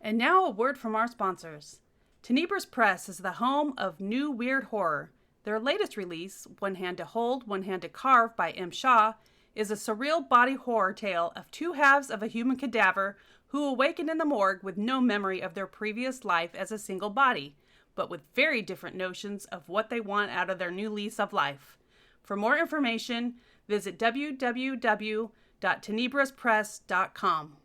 And now a word from our sponsors. Tenebra's Press is the home of new weird horror. Their latest release, One Hand to Hold, One Hand to Carve by M. Shaw, is a surreal body horror tale of two halves of a human cadaver who awaken in the morgue with no memory of their previous life as a single body, but with very different notions of what they want out of their new lease of life. For more information, visit www.tenebraspress.com.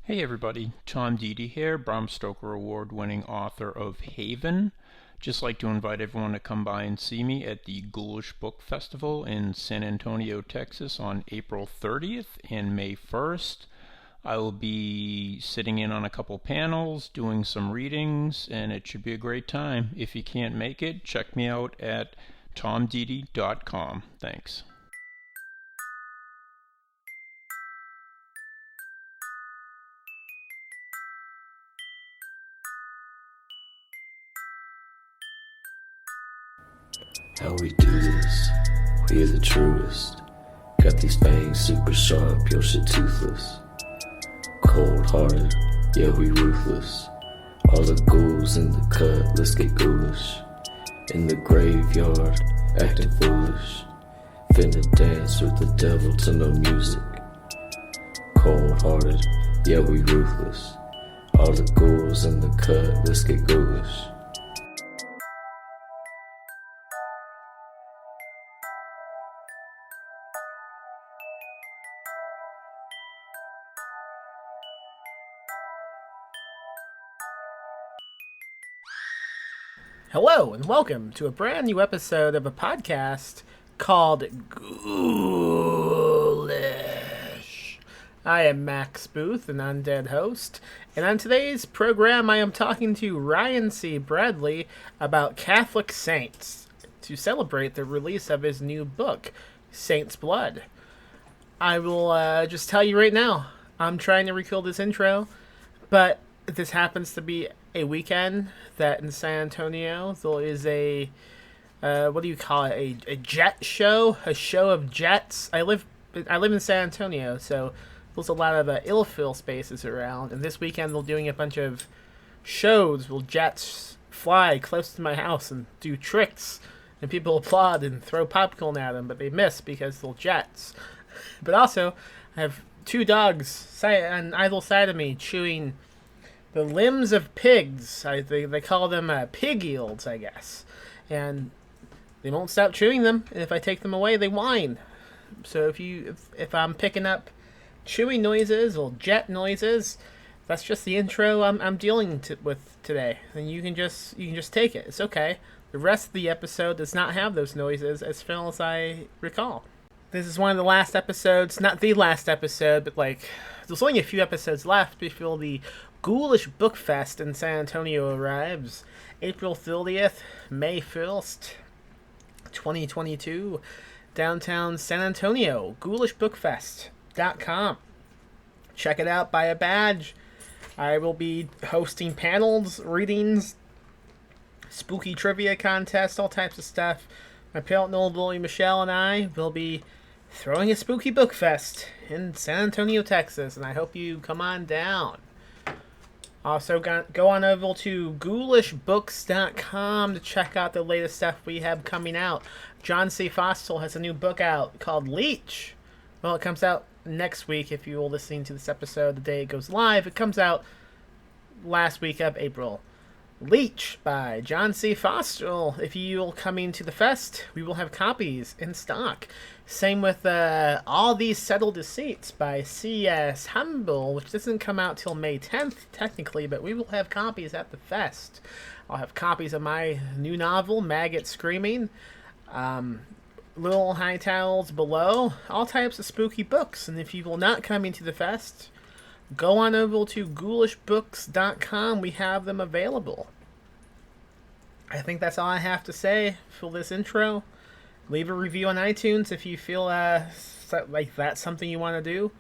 Hey everybody, Tom Deedy here, Bram Stoker Award-winning author of Haven. Just like to invite everyone to come by and see me at the Ghoulish Book Festival in San Antonio, Texas on April 30th and May 1st. I will be sitting in on a couple panels, doing some readings, and it should be a great time. If you can't make it, check me out at tomdeedy.com. Thanks. How we do this, we are the truest. Got these fangs super sharp, your shit toothless. Cold-hearted, yeah we ruthless. All the ghouls in the cut, let's get ghoulish. In the graveyard, acting foolish. Finna dance with the devil to no music. Cold-hearted, yeah we ruthless. All the ghouls in the cut, let's get ghoulish. Hello, and welcome to a brand new episode of a podcast called Ghoulish. I am Max Booth, an undead host, and on today's program I am talking to Ryan C. Bradley about Catholic saints to celebrate the release of his new book, Saint's Blood. I will just tell you right now, I'm trying to record this intro, but this happens to be a weekend that in San Antonio there is a what do you call it, a jet show, a show of jets. I live in San Antonio, so there's a lot of ill-filled spaces around, and this weekend they're doing a bunch of shows where jets fly close to my house and do tricks, and people applaud and throw popcorn at them, but they miss because they're jets. But also I have two dogs on either side of me chewing the limbs of pigs. They call them pig eels, I guess. And they won't stop chewing them. And if I take them away, they whine. So if I'm picking up chewing noises or jet noises, that's just the intro I'm dealing with today. And you can just take it. It's okay. The rest of the episode does not have those noises, as far as I recall. This is one of the last episodes, not the last episode, but there's only a few episodes left before the Ghoulish Book Fest in San Antonio arrives. April 30th, May 1st, 2022, downtown San Antonio, ghoulishbookfest.com. Check it out, buy a badge. I will be hosting panels, readings, spooky trivia contests, all types of stuff. My parent Bully Michelle and I will be throwing a spooky book fest in San Antonio, Texas, and I hope you come on down. Also, go on over to ghoulishbooks.com to check out the latest stuff we have coming out. John C. Foster has a new book out called Leech. Well, it comes out next week if you're listening to this episode the day it goes live. It comes out last week of April. Leech by John C. Foster. If you're coming to the fest, we will have copies in stock. Same with All These Subtle Deceits by C.S. Humble, which doesn't come out till May 10th, technically, but we will have copies at the fest. I'll have copies of my new novel, Maggot Screaming, Little High Towels Below, all types of spooky books. And if you will not come into the fest, go on over to ghoulishbooks.com. We have them available. I think that's all I have to say for this intro. Leave a review on iTunes if you feel like that's something you want to do. You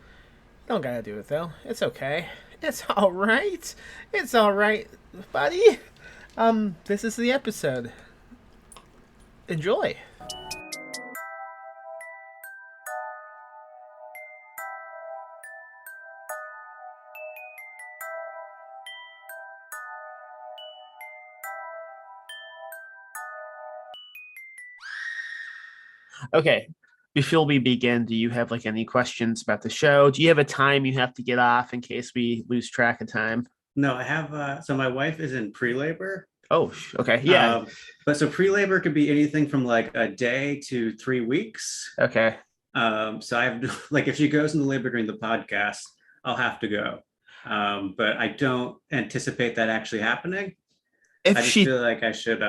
don't gotta do it, though. It's okay. It's alright. It's alright, buddy. This is the episode. Enjoy. Okay. Before we begin, do you have like any questions about the show? Do you have a time you have to get off in case we lose track of time? No, I have. So my wife is in pre-labor. Oh, okay. Yeah. Um, but so pre-labor could be anything from like a day to 3 weeks. Okay. So I have like if she goes into labor during the podcast, I'll have to go. But I don't anticipate that actually happening. If I just she feel like I should.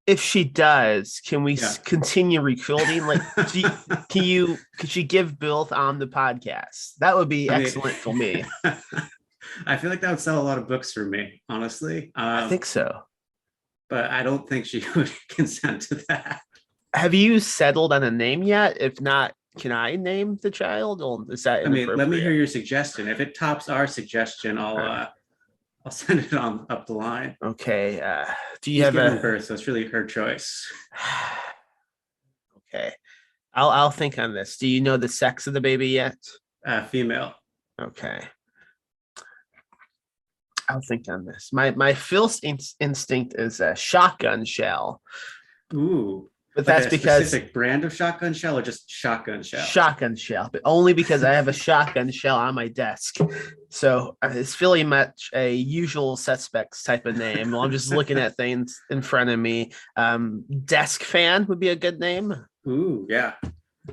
if she does, can we Yeah. continue recording? Like, could she give both on the podcast? That would be I mean- excellent for me. I feel like that would sell a lot of books for me, honestly. I think so. But I don't think she would consent to that. Have you settled on a name yet? If not, can I name the child? Or is that I mean, let me inappropriate? hear your suggestion. If it tops our suggestion, I'll send it on up the line. Okay. Do you She's have giving a? birth, so it's really her choice. Okay. I'll think on this. Do you know the sex of the baby yet? Female. Okay. I'll think on this. My first instinct is a shotgun shell, Ooh. but Like that's a because specific brand of shotgun shell or just shotgun shell? shotgun shell, but only because I have a shotgun shell on my desk. So it's really much a usual suspects type of name. Well, I'm just looking at things in front of me. Desk fan would be a good name. Ooh, yeah.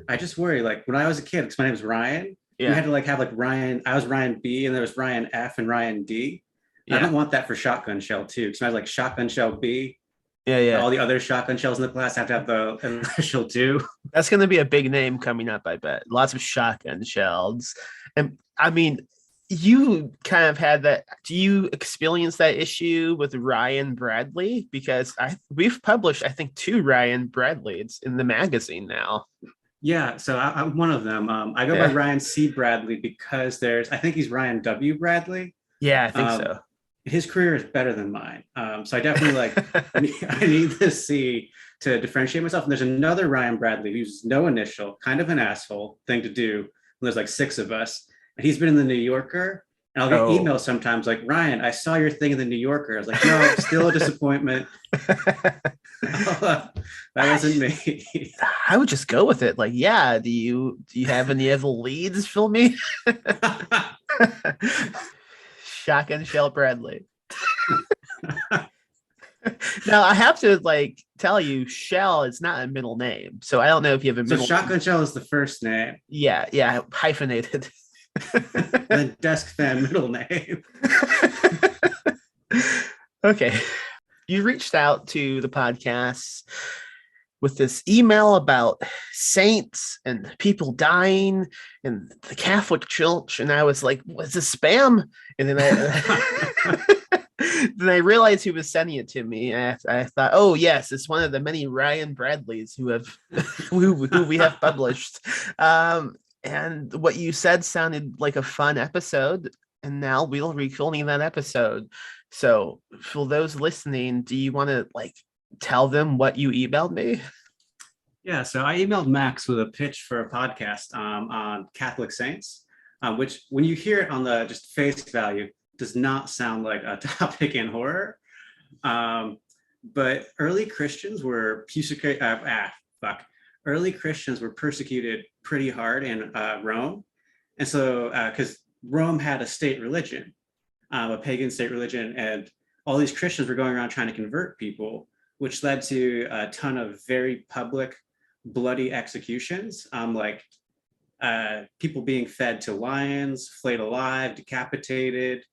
I just worry, like when I was a kid, because my name was Ryan, we had to like have like Ryan. I was Ryan B, and there was Ryan F and Ryan D. I don't want that for shotgun shell too, because I was like shotgun shell B. Yeah. All the other shotgun shells in the class have to have the initial too. That's going to be a big name coming up, I bet. Lots of shotgun shells. And I mean, you kind of had that. Do you experience that issue with Ryan Bradley? Because we've published, I think, 2 Ryan Bradleys in the magazine now. Yeah, so I'm one of them. I go by Ryan C. Bradley because I think he's Ryan W. Bradley. Yeah, I think so. His career is better than mine. So I definitely I need the C to differentiate myself. And there's another Ryan Bradley who uses no initial, kind of an asshole thing to do. And there's like 6 of us. And he's been in the New Yorker. And I'll get emails sometimes like, Ryan, I saw your thing in the New Yorker. I was like, no, still a disappointment. That wasn't me. I would just go with it. Like, yeah, do you have any other leads for me? Shotgun Shell Bradley. Now I have to like tell you, Shell is not a middle name, so I don't know if you have a middle. So Shotgun Shell is the first name. Yeah, hyphenated. Then Desk Fan middle name. Okay, you reached out to the podcast with this email about saints and people dying in the Catholic Church, and I was like, "Was this spam?" And then then I realized who was sending it to me. And I thought, "Oh yes, it's one of the many Ryan Bradleys who we have published." And what you said sounded like a fun episode, and now we'll recording that episode. So, for those listening, do you want to like tell them what you emailed me? Yeah, so I emailed Max with a pitch for a podcast on Catholic saints, which when you hear it on the just face value, does not sound like a topic in horror. But early Christians were early Christians were persecuted pretty hard in Rome, and so because Rome had a state religion, a pagan state religion, and all these Christians were going around trying to convert people, which led to a ton of very public, bloody executions, like people being fed to lions, flayed alive, decapitated,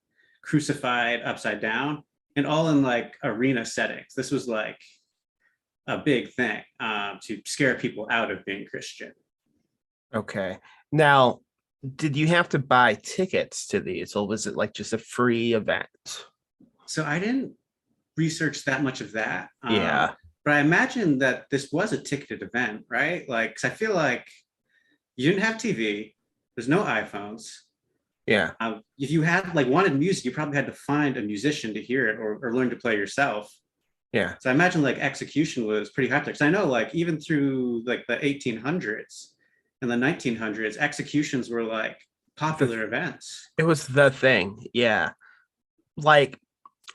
crucified upside down, and all in like arena settings. This was like a big thing to scare people out of being Christian. Okay. Now, did you have to buy tickets to these, or was it like just a free event? So I didn't research that much of that. Yeah. But I imagine that this was a ticketed event, right? Like, 'cause I feel like you didn't have TV, there's no iPhones. Yeah. If you had like wanted music, you probably had to find a musician to hear it or learn to play yourself. Yeah. So I imagine like execution was pretty high. Because I know like even through like the 1800s and the 1900s, executions were like popular events. It was the thing. Yeah. Like,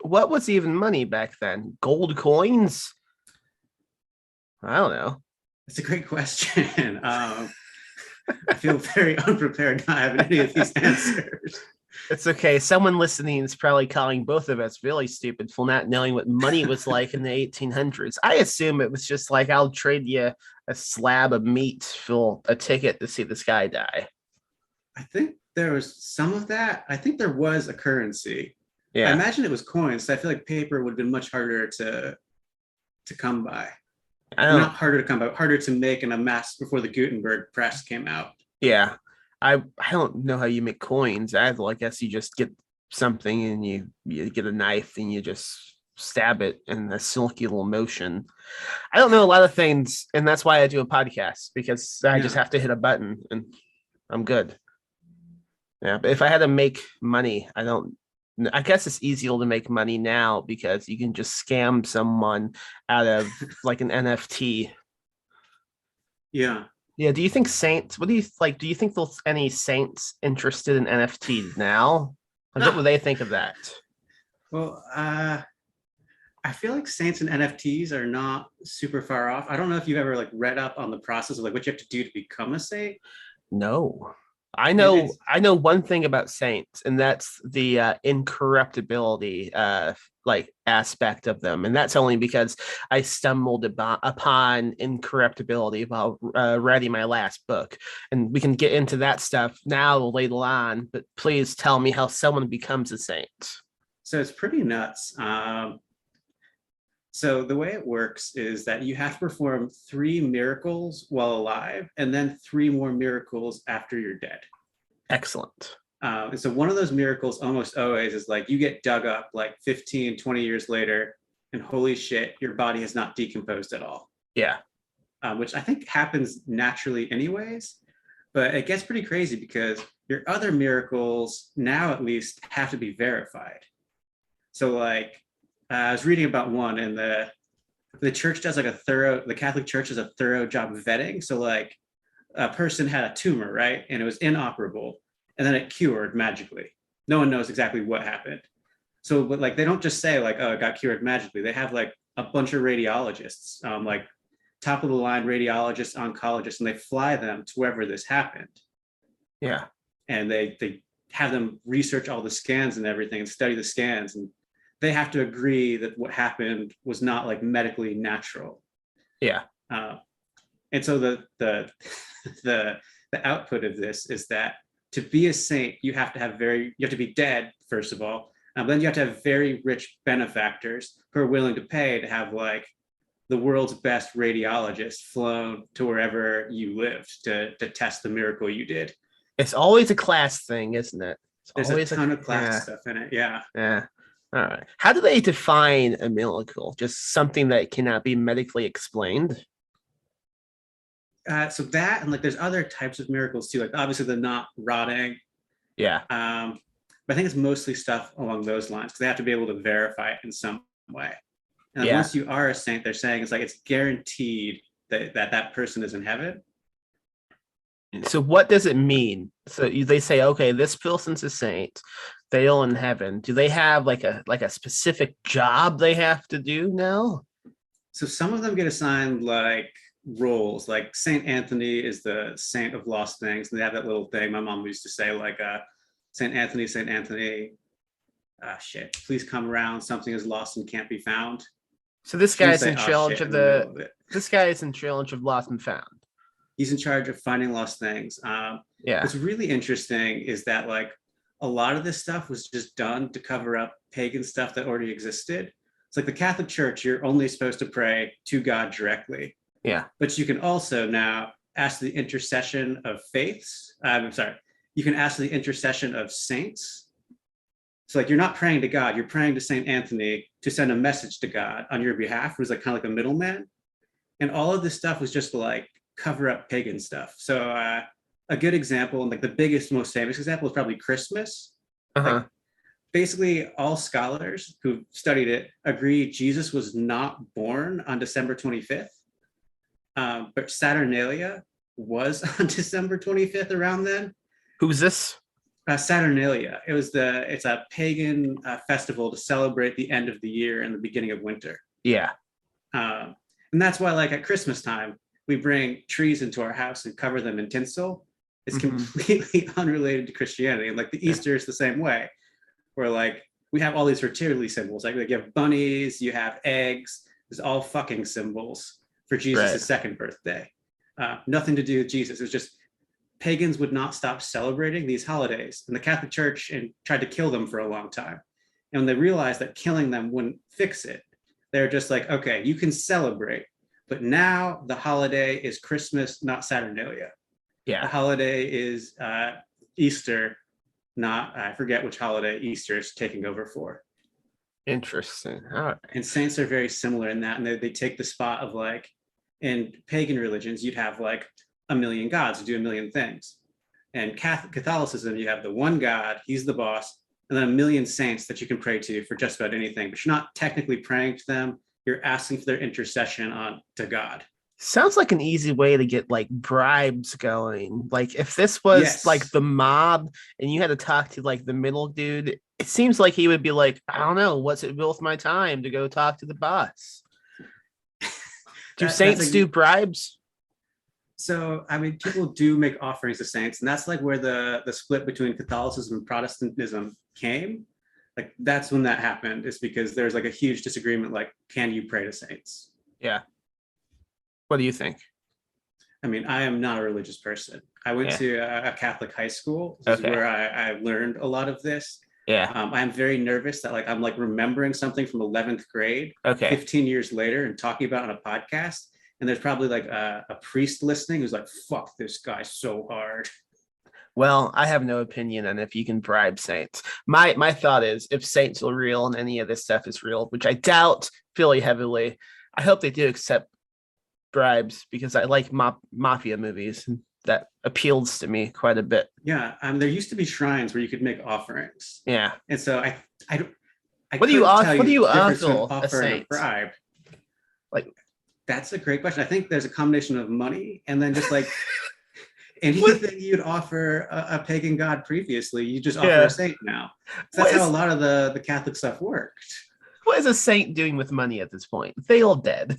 what was even money back then? Gold coins? I don't know. It's a great question. I feel very unprepared not having any of these answers. It's okay. Someone listening is probably calling both of us really stupid for not knowing what money was like in the 1800s. I assume it was just like, I'll trade you a slab of meat for a ticket to see this guy die. I think there was some of that. I think there was a currency. I Yeah. imagine it was coins. So I feel like paper would have been much harder to come by. I don't, Not harder to come by, harder to make and amass before the Gutenberg press came out. yeah. I don't know how you make coins. I guess you just get something and you get a knife and you just stab it in a silky little motion. I don't know a lot of things, and that's why I do a podcast, because I just Yeah. have to hit a button and I'm good. Yeah, but if I had to make money, I guess it's easier to make money now because you can just scam someone out of like an NFT. Yeah. Yeah, do you think saints, what do you like? Do you think there's any saints interested in NFTs now? Like, what would they think of that? Well, I feel like saints and NFTs are not super far off. I don't know if you've ever like read up on the process of like what you have to do to become a saint. No. It's- I know one thing about saints, and that's the incorruptibility like aspect of them. And that's only because I stumbled upon incorruptibility while writing my last book. And we can get into that stuff now later on, but please tell me how someone becomes a saint. So it's pretty nuts. So the way it works is that you have to perform 3 miracles while alive, and then 3 more miracles after you're dead. Excellent. And so one of those miracles almost always is like you get dug up like 15, 20 years later, and holy shit, your body has not decomposed at all. Yeah. Which I think happens naturally anyways. But it gets pretty crazy because your other miracles now at least have to be verified. So like I was reading about one, and the church does like the Catholic Church does a thorough job of vetting. So like a person had a tumor, right? And it was inoperable, and then it cured magically. No one knows exactly what happened. So, but like they don't just say like, oh, it got cured magically. They have like a bunch of radiologists, like top of the line radiologists, oncologists, and they fly them to wherever this happened. Yeah. And they have them research all the scans and everything and study the scans, and they have to agree that what happened was not like medically natural. Yeah. And so the output of this is that to be a saint, you have to be dead, first of all. Then you have to have very rich benefactors who are willing to pay to have like the world's best radiologist flown to wherever you lived to test the miracle you did. It's always a class thing, isn't it? There's always a ton of class stuff in it. Yeah. Yeah. All right. How do they define a miracle? Just something that cannot be medically explained? So that, and like there's other types of miracles too. Like obviously the not rotting. Yeah. But I think it's mostly stuff along those lines because they have to be able to verify it in some way. And Yeah. once you are a saint, they're saying it's like it's guaranteed that person is in heaven. So what does it mean? So they say, okay, this person's a saint. They are in heaven. Do they have like a specific job they have to do now? So some of them get assigned like roles. Like Saint Anthony is the saint of lost things, and they have that little thing my mom used to say, like Saint Anthony, please come around. Something is lost and can't be found. So this She would guy's say, in "Oh, charge shit," of in the middle of it. this guy is in charge of lost and found. He's in charge of finding lost things. Yeah. What's really interesting is that like a lot of this stuff was just done to cover up pagan stuff that already existed. It's like the Catholic Church, you're only supposed to pray to God directly. Yeah. But you can also now ask the intercession of faiths. You can ask the intercession of saints. So like you're not praying to God, you're praying to Saint Anthony to send a message to God on your behalf, who's like kind of like a middleman. And all of this stuff was just like cover up pagan stuff. So a good example, and like the biggest, most famous example, is probably Christmas. Like, basically, all scholars who studied it agree Jesus was not born on December 25th, but Saturnalia was on December 25th around then. Who's this? Saturnalia. It's a pagan festival to celebrate the end of the year and the beginning of winter. Yeah. And that's why, like at Christmas time, we bring trees into our house and cover them in tinsel is Mhm. completely unrelated to Christianity. And like the Easter is the same way, where like we have all these fertility symbols. Like you have bunnies, you have eggs. It's all fucking symbols for Jesus' Right. second birthday. Nothing to do with Jesus. It was just pagans would not stop celebrating these holidays, and the Catholic Church tried to kill them for a long time. And when they realized that killing them wouldn't fix it, they're just like, okay, you can celebrate, but now the holiday is Christmas, not Saturnalia. The Yeah. holiday is Easter, not, I forget which holiday Easter is taking over for. Interesting. All right. And saints are very similar in that, and they take the spot of like, in pagan religions, you'd have like a million gods who do a million things. And Catholicism, you have the one God, he's the boss, and then a million saints that you can pray to for just about anything, but you're not technically praying to them. You're asking for their intercession on to God. Sounds like an easy way to get like bribes going. Like if this was Yes. like the mob and you had to talk to like the middle dude, it seems like he would be like, I don't know, what's it worth my time to go talk to the boss? Do saints do bribes? So, I mean, people do make offerings to saints, and that's like where the split between Catholicism and Protestantism came. Like that's when that happened, is because there's like a huge disagreement, like, can you pray to saints? Yeah. What do you think? I mean, I am not a religious person. I went to a Catholic high school. This is where I learned a lot of this. Yeah. I'm very nervous that like I'm like remembering something from 11th grade, Okay. 15 years later, and talking about it on a podcast. And there's probably like a priest listening who's like, fuck this guy so hard. Well, I have no opinion on if you can bribe saints. My thought is if saints are real and any of this stuff is real, which I doubt fairly heavily, I hope they do accept bribes because I like mafia movies. And that appeals to me quite a bit. Yeah, there used to be shrines where you could make offerings. Yeah. And so I what do you offer? What do you offer offer a bribe? Like, that's a great question. I think there's a combination of money and then just like anything you'd offer a pagan god previously, you just offer a saint now. That's how a lot of the Catholic stuff worked. What is a saint doing with money at this point? They all dead.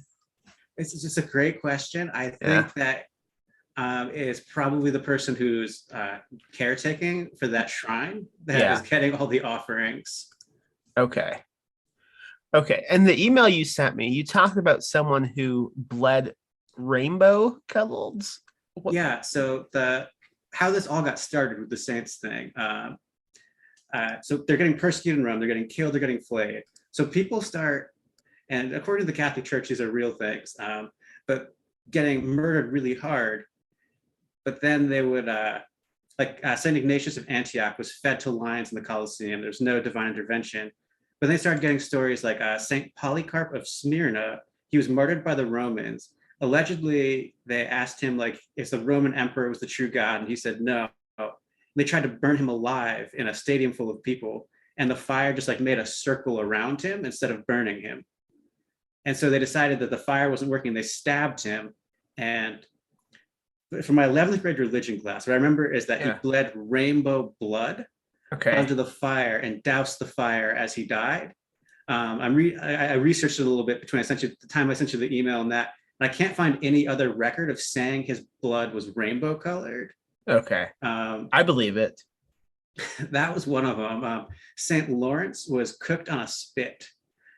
It's just a great question. I think that is probably the person who's caretaking for that shrine that is getting all the offerings. Okay. And the email you sent me, you talked about someone who bled rainbow colors. Yeah. So how this all got started with the saints thing. So they're getting persecuted in Rome. They're getting killed. They're getting flayed. So people start, and according to the Catholic Church, these are real things, but getting murdered really hard. But then they would, St. Ignatius of Antioch was fed to lions in the Colosseum. There's no divine intervention. But they started getting stories like Saint Polycarp of Smyrna. He was martyred by the Romans. Allegedly, they asked him like if the Roman emperor was the true God, and he said no. They tried to burn him alive in a stadium full of people, and the fire just like made a circle around him instead of burning him. And so they decided that the fire wasn't working. They stabbed him. And from my 11th grade religion class, what I remember is that he bled rainbow blood onto the fire and doused the fire as he died. I researched it a little bit between the time I sent you the email and that, and I can't find any other record of saying his blood was rainbow colored. Okay. I believe it. That was one of them. St. Lawrence was cooked on a spit,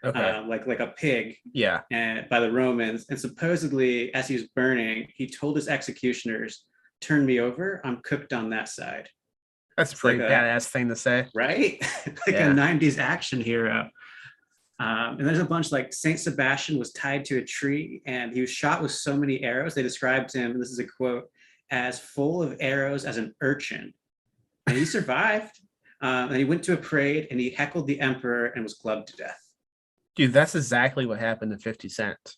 like a pig, and by the Romans. And supposedly, as he was burning, he told his executioners, "Turn me over. I'm cooked on that side." That's a pretty badass thing to say, right? A 90s action hero. And there's a bunch like Saint Sebastian was tied to a tree, and he was shot with so many arrows. They described him, and this is a quote, as full of arrows as an urchin. And he survived. And he went to a parade and he heckled the emperor and was clubbed to death. Dude, that's exactly what happened to 50 Cent.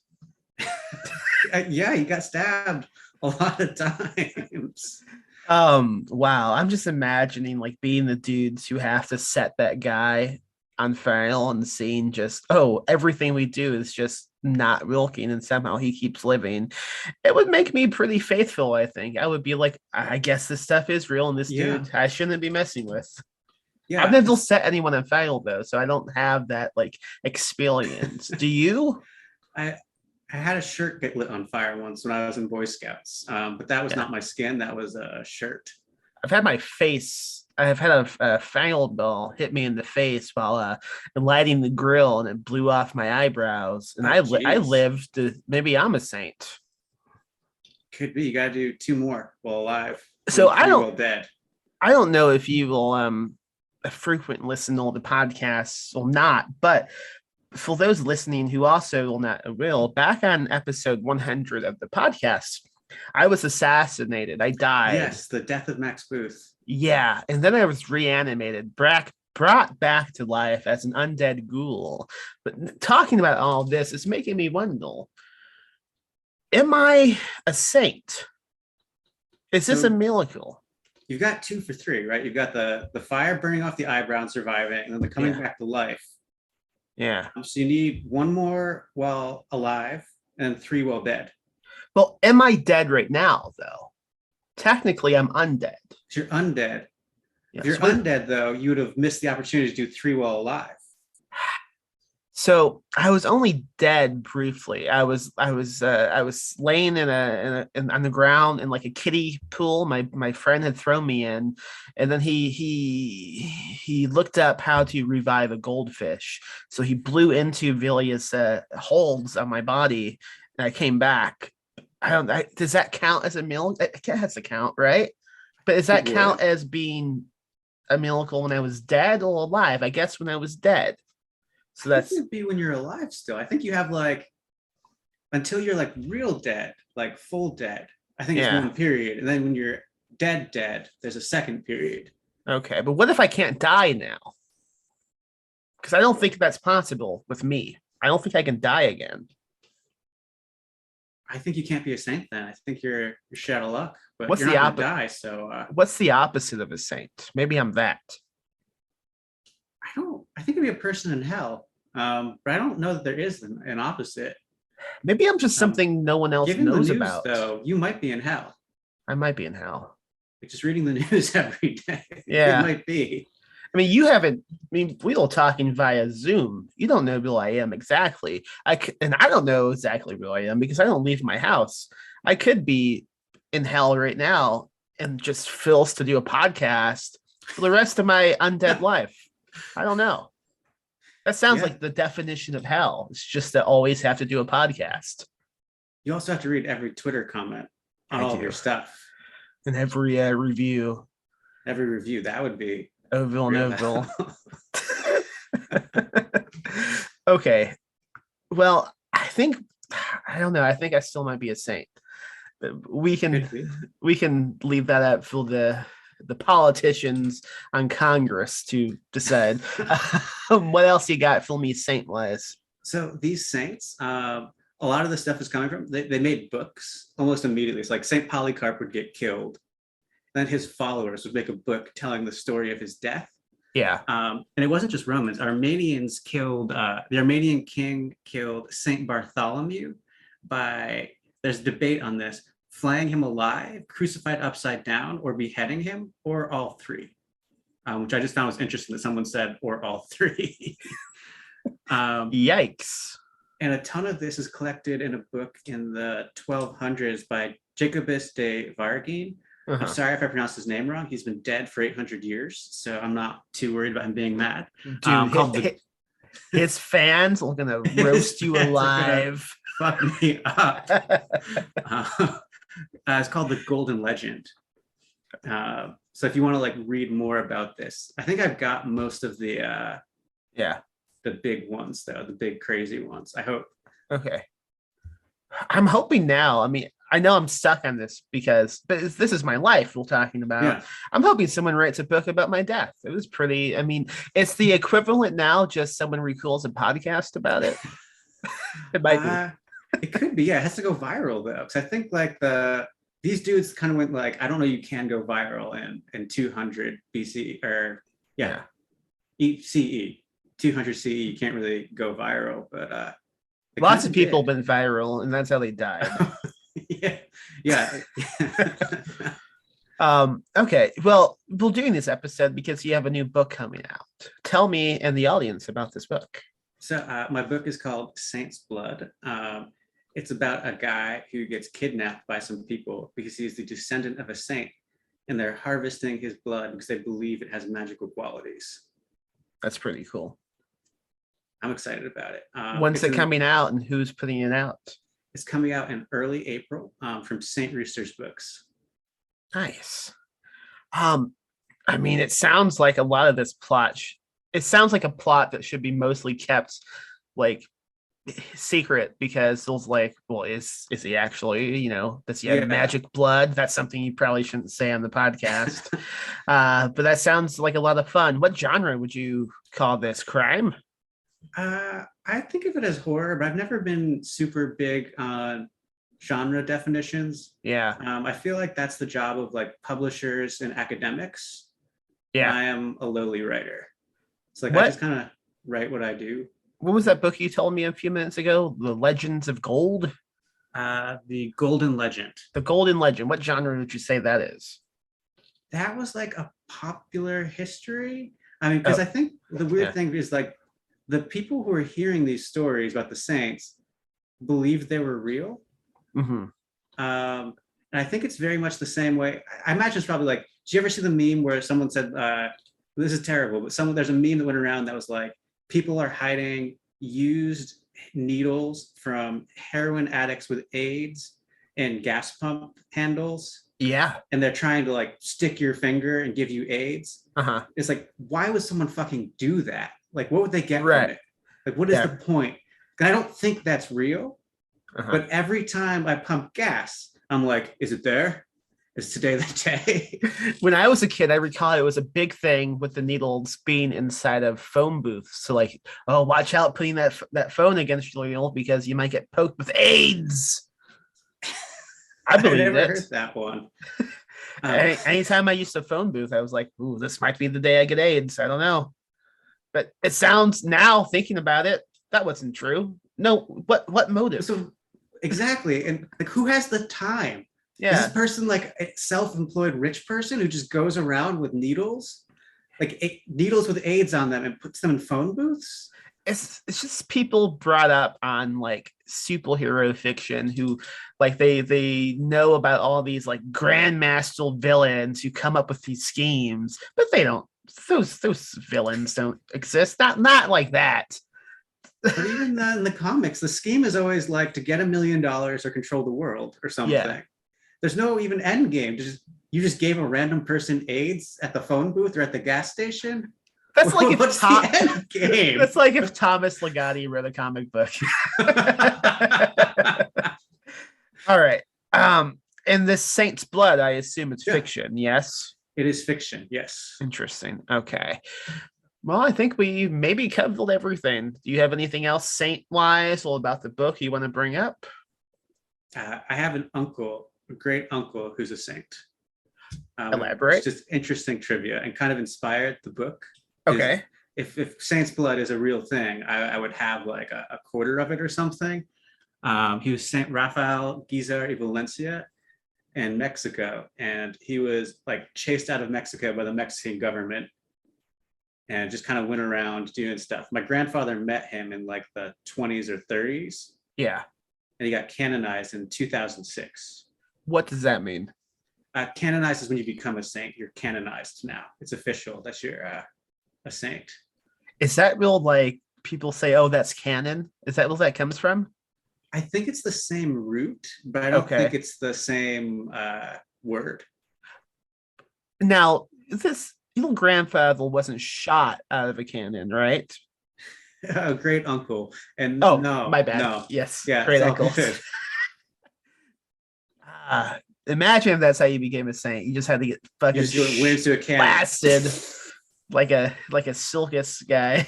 Yeah, he got stabbed a lot of times. Wow. I'm just imagining like being the dudes who have to set that guy on fire on the scene, just, everything we do is just not working and somehow he keeps living. It would make me pretty faithful, I think. I would be like, I guess this stuff is real and this dude I shouldn't be messing with. Yeah, I've never set anyone on fire though, so I don't have that like experience. Do you? I had a shirt get lit on fire once when I was in Boy Scouts, but that was not my skin. That was a shirt. I've had my face. I've had a fangle ball hit me in the face while lighting the grill, and it blew off my eyebrows. And Oh, I geez. lived. Maybe I'm a saint. Could be. You got to do 2 more while alive. So And 3 while dead. I don't know if you will a frequent listener to the podcasts or not, but for those listening who also will not will, back on episode 100 of the podcast, I was assassinated. I died. Yes, the death of Max Booth. Yeah, and then I was reanimated, brought back to life as an undead ghoul. But talking about all this is making me wonder, am I a saint? Is this a miracle? You've got 2 for 3, right? You've got the fire burning off the eyebrow and surviving, and then the coming back to life. Yeah. So you need 1 more while alive and 3 while dead. Well, am I dead right now, though? Technically, I'm undead. So you're undead. Yes. If you're undead, though, you would have missed the opportunity to do 3 while alive. So I was only dead briefly. I was laying in on the ground in like a kiddie pool. My friend had thrown me in, and then he looked up how to revive a goldfish. So he blew into various holes on my body, and I came back. Does that count as a miracle? It has to count, right? But does that count as being a miracle when I was dead or alive? I guess when I was dead. So that's it'd be when you're alive still. I think you have until you're real dead, full dead. I think it's 1 period. And then when you're dead, there's a 2nd period. Okay. But what if I can't die now? Because I don't think that's possible with me. I don't think I can die again. I think you can't be a saint then. I think you're shit out of luck. But What's you're the not gonna die, so what's the opposite of a saint? Maybe I'm that. I think it'd be a person in hell. But I don't know that there is an opposite. Maybe I'm just something no one else knows the news, about. Though you might be in hell. I might be in hell. Just reading the news every day. Yeah, it might be. I mean, you haven't. I mean, we all talking via Zoom. You don't know who I am exactly. And I don't know exactly who I am because I don't leave my house. I could be in hell right now and just fills to do a podcast for the rest of my undead life. I don't know. That sounds like the definition of hell. It's just to always have to do a podcast. You also have to read every Twitter comment on all of your stuff. And every review. Every review. That would be Oville. Okay. Well, I don't know. I think I still might be a saint. We can leave that up for the politicians on Congress to decide. What else you got for me saint-wise? So these saints, a lot of the stuff is coming from, they made books almost immediately. It's like Saint Polycarp would get killed. Then his followers would make a book telling the story of his death. Yeah. And it wasn't just Romans. Armenians killed, the Armenian king killed Saint Bartholomew there's debate on this, flaying him alive, crucified upside down, or beheading him, or all 3, which I just found was interesting that someone said, or all 3. Yikes. And a ton of this is collected in a book in the 1200s by Jacobus de Vargine. I'm sorry if I pronounced his name wrong. He's been dead for 800 years, so I'm not too worried about him being mad. Dude, his fans are going to roast you alive. Fuck me up. It's called The Golden Legend. So if you want to read more about this, I think I've got most of the big ones though, the big crazy ones. I hope. Okay. I'm hoping now. I mean, I know I'm stuck on this but this is my life we're talking about. Yeah. I'm hoping someone writes a book about my death. It was pretty. I mean, it's the equivalent now. Just someone records a podcast about it. It might be. It could be, yeah. It has to go viral though, because I think these dudes kind of went I don't know, you can go viral in 200 BC or CE, 200 CE. You can't really go viral, but lots of people have been viral, and that's how they died. yeah. Okay. Well, we're doing this episode because you have a new book coming out. Tell me and the audience about this book. So my book is called Saint's Blood. It's about a guy who gets kidnapped by some people because he's the descendant of a saint, and they're harvesting his blood because they believe it has magical qualities. That's pretty cool. I'm excited about it. When's it coming out, and who's putting it out? It's coming out in early April from St. Rooster's Books. Nice. I mean, it sounds like a lot of this plot. It sounds like a plot that should be mostly kept like secret, because it was like, well, is he actually, does he have magic blood? That's something you probably shouldn't say on the podcast. But that sounds like a lot of fun. What genre would you call this? Crime? I think of it as horror, but I've never been super big on genre definitions. Yeah. I feel like that's the job of like publishers and academics. Yeah. And I am a lowly writer. It's like, What? I just kind of write what I do. What was that book you told me a few minutes ago? The Legends of Gold? The Golden Legend. The Golden Legend. What genre would you say that is? That was like a popular history. I mean, because I think the weird thing is like the people who are hearing these stories about the saints believed they were real. Mm-hmm. And I think it's very much the same way. I imagine it's probably like, did you ever see the meme where someone said, this is terrible, but there's a meme that went around that was like, people are hiding used needles from heroin addicts with AIDS and gas pump handles. Yeah. And they're trying to like stick your finger and give you AIDS. Uh-huh. It's like, why would someone fucking do that? Like, what would they get Right. from it? Like, what is the point? And I don't think that's real. Uh-huh. But every time I pump gas, I'm like, is it there? Is today the day? When I was a kid, I recall it was a big thing with the needles being inside of phone booths. So like, oh, watch out putting that phone against your needle because you might get poked with AIDS. I believe never it. heard that one. Anytime I used a phone booth, I was like, ooh, this might be the day I get AIDS. I don't know. But it sounds, now thinking about it, that wasn't true. No, what motive? So exactly. And like, who has the time? Yeah. Is this person like a self-employed rich person who just goes around with needles? Like needles with AIDS on them and puts them in phone booths? It's just people brought up on like superhero fiction who like they know about all these like grandmaster villains who come up with these schemes, but they don't. Those villains don't exist. Not like that. But even in the comics, the scheme is always like to get $1 million or control the world or something. Yeah. There's no even end game. You just gave a random person AIDS at the phone booth or at the gas station. That's like if what's the end game? That's like if Thomas Ligotti wrote a comic book. All right. And this Saint's Blood, I assume it's fiction. Yes. It is fiction. Yes. Interesting. Okay. Well, I think we maybe covered everything. Do you have anything else saint-wise or about the book you want to bring up? I have an uncle, a great uncle, who's a saint. Elaborate. It's just interesting trivia and kind of inspired the book. Okay. If Saint's Blood is a real thing, I would have like a quarter of it or something. He was Saint Rafael Guizar y Valencia in Mexico, and he was like chased out of Mexico by the Mexican government and just kind of went around doing stuff. My grandfather met him in like the 20s or 30s. Yeah. And he got canonized in 2006. What does that mean? Canonized is when you become a saint. You're canonized now. It's official that you're a saint. Is that real? Like people say, oh, that's canon. Is that where that comes from? I think it's the same root, but I don't think it's the same word. Now, this your grandfather wasn't shot out of a cannon, right? A great uncle. And no, my bad. No. Yes. Yeah, great uncle. Imagine if that's how you became a saint. You just had to get fucking blasted like a circus guy.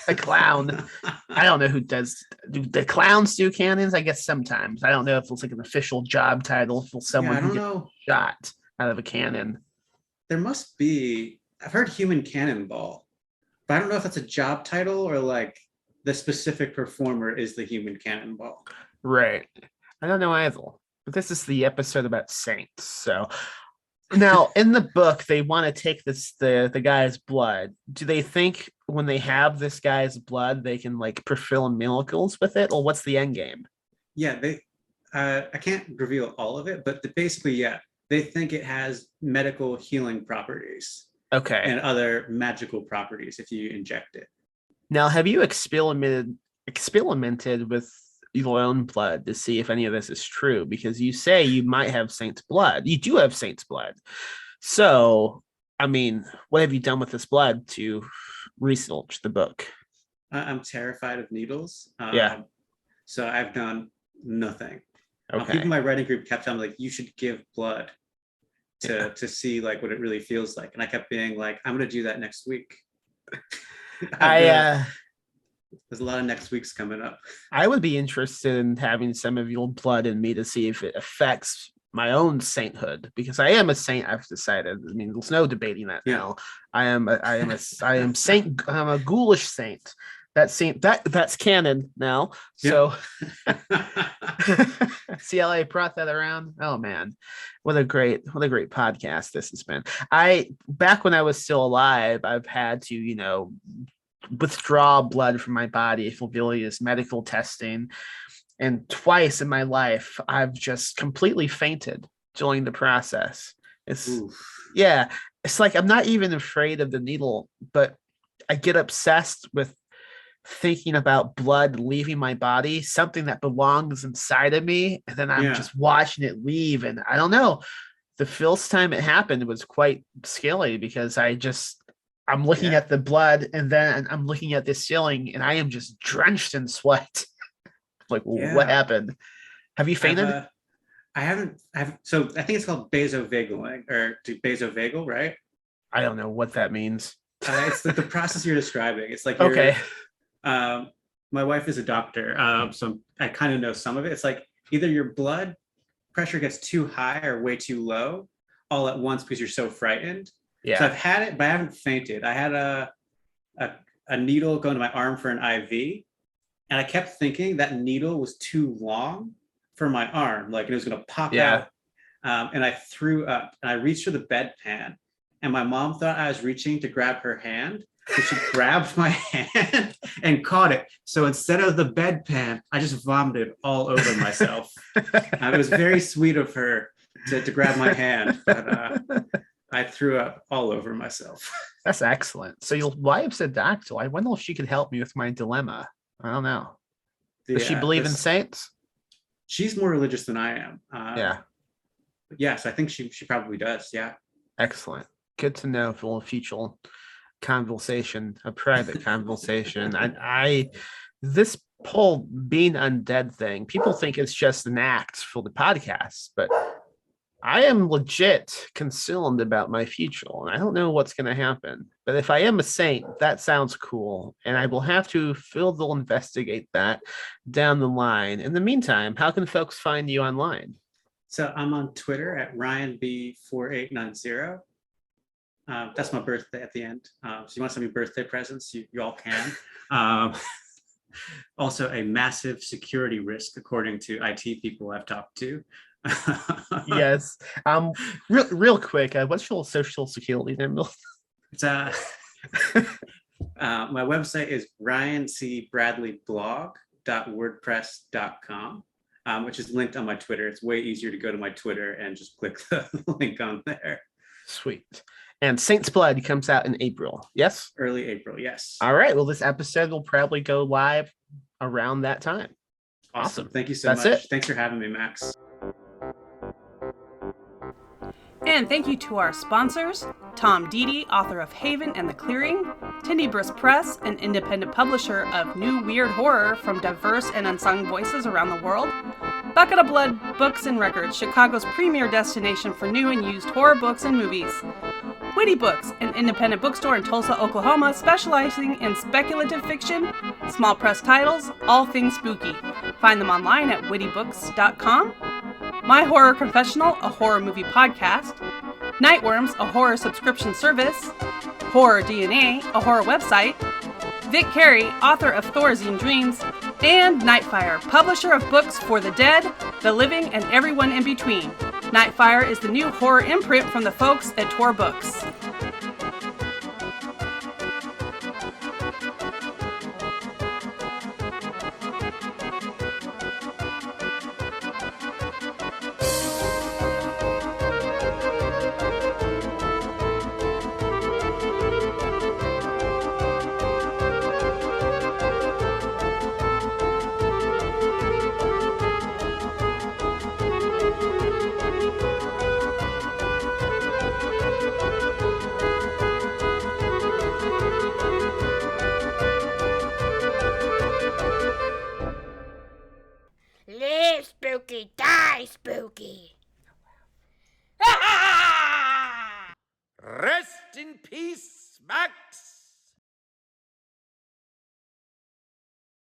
A clown. I don't know who does. Do the clowns do cannons? I guess sometimes. I don't know if it's like an official job title for someone who gets shot out of a cannon. There must be. I've heard human cannonball, but I don't know if that's a job title or like the specific performer is the human cannonball. Right. I don't know either. But this is the episode about saints. So now in the book, they want to take the guy's blood. Do they think when they have this guy's blood, they can like perform miracles with it, or what's the end game? Yeah, they. I can't reveal all of it, but basically, yeah, they think it has medical healing properties Okay. and other magical properties if you inject it. Now, have you experimented with your own blood to see if any of this is true? Because you say you might have Saint's blood. You do have Saint's blood. So, I mean, what have you done with this blood to research the book? I'm terrified of needles. Yeah. So I've done nothing. Okay. People in my writing group kept telling me, like, you should give blood to see like what it really feels like. And I kept being like, I'm going to do that next week. There's a lot of next weeks coming up. I would be interested in having some of your blood in me to see if it affects my own sainthood, because I am a saint. I've decided. I mean, there's no debating that now. I am saint. I'm a ghoulish saint. That's canon now. So see how I brought that around? Oh man, what a great podcast this has been. Back when I was still alive, I've had to, withdraw blood from my body for various medical testing. And twice in my life, I've just completely fainted during the process. It's like I'm not even afraid of the needle, but I get obsessed with thinking about blood leaving my body, something that belongs inside of me, and then I'm just watching it leave. And I don't know, the first time it happened was quite scary, because I'm looking at the blood, and then I'm looking at this ceiling, and I am just drenched in sweat. Like, what happened? Have you fainted? I haven't. So I think it's called vasovagal, or vasovagal, right? I don't know what that means. It's the process you're describing. It's like my wife is a doctor, so I kind of know some of it. It's like either your blood pressure gets too high or way too low all at once because you're so frightened. Yeah. So I've had it, but I haven't fainted. I had a needle go into my arm for an IV, and I kept thinking that needle was too long for my arm, like it was going to pop out. And I threw up, and I reached for the bedpan, and my mom thought I was reaching to grab her hand. So she grabbed my hand and caught it. So instead of the bedpan, I just vomited all over myself. It was very sweet of her to grab my hand, but I threw up all over myself. That's excellent. So your wife's a doctor. I wonder if she could help me with my dilemma. I don't know. Does she believe in saints? She's more religious than I am. Yes, I think she probably does. Yeah. Excellent. Good to know for a future conversation, a private conversation. This whole being undead thing, people think it's just an act for the podcast, but I am legit concerned about my future, and I don't know what's going to happen. But if I am a saint, that sounds cool, and I will have to further investigate that down the line. In the meantime, how can folks find you online? So I'm on Twitter at RyanB4890. That's my birthday at the end. So you want to send me birthday presents, you all can. Also a massive security risk, according to IT people I've talked to. Yes. Real quick, what's your social security number? It's my website is ryancbradleyblog.wordpress.com, which is linked on my Twitter. It's way easier to go to my Twitter and just click the link on there. Sweet. And Saint's Blood comes out in April, yes? Early April, yes. All right. Well, this episode will probably go live around that time. Awesome. Thank you so much. It. Thanks for having me, Max. And thank you to our sponsors, Tom Deedy, author of Haven and the Clearing, Tenebris Press, an independent publisher of new weird horror from diverse and unsung voices around the world, Bucket of Blood Books and Records, Chicago's premier destination for new and used horror books and movies, Witty Books, an independent bookstore in Tulsa, Oklahoma, specializing in speculative fiction, small press titles, all things spooky. Find them online at wittybooks.com. My Horror Confessional, a horror movie podcast, Nightworms, a horror subscription service, Horror DNA, a horror website, Vic Carey, author of Thorazine Dreams, and Nightfire, publisher of books for the dead, the living, and everyone in between. Nightfire is the new horror imprint from the folks at Tor Books. spooky, die, spooky. Rest in peace, Max.